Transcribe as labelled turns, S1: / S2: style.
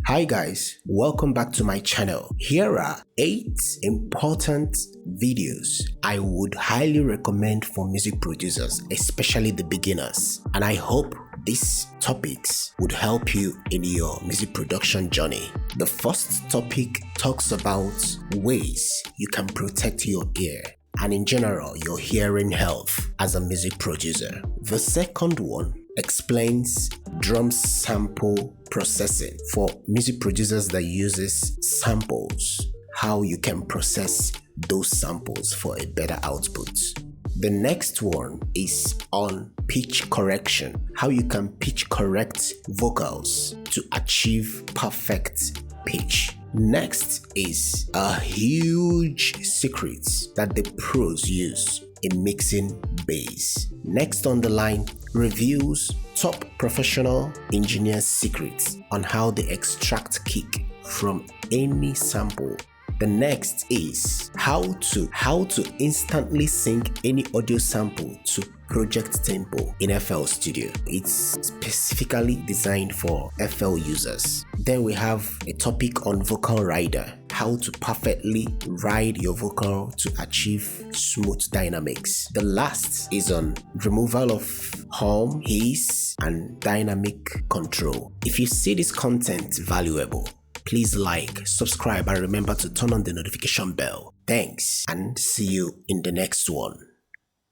S1: Hi guys, welcome back to my channel. Here are 8 important videos I would highly recommend for music producers, especially the beginners. And I hope these topics would help you in your music production journey. The first topic talks about ways you can protect your ear and in general your hearing health as a music producer. The second one explains drum sample processing for music producers that uses samples, how you can process those samples for a better output. The next one is on pitch correction, how you can pitch correct vocals to achieve perfect pitch. Next is a huge secret that the pros use in mixing bass. Next on the line reviews top professional engineers' secrets on how they extract kick from any sample. The next is how to instantly sync any audio sample to Project Tempo in FL Studio. It's specifically designed for FL users. Then we have a topic on vocal rider, how to perfectly ride your vocal to achieve smooth dynamics. The last is on removal of hum, hiss, and dynamic control. If you see this content valuable, please like, subscribe, and remember to turn on the notification bell. Thanks, and see you in the next one.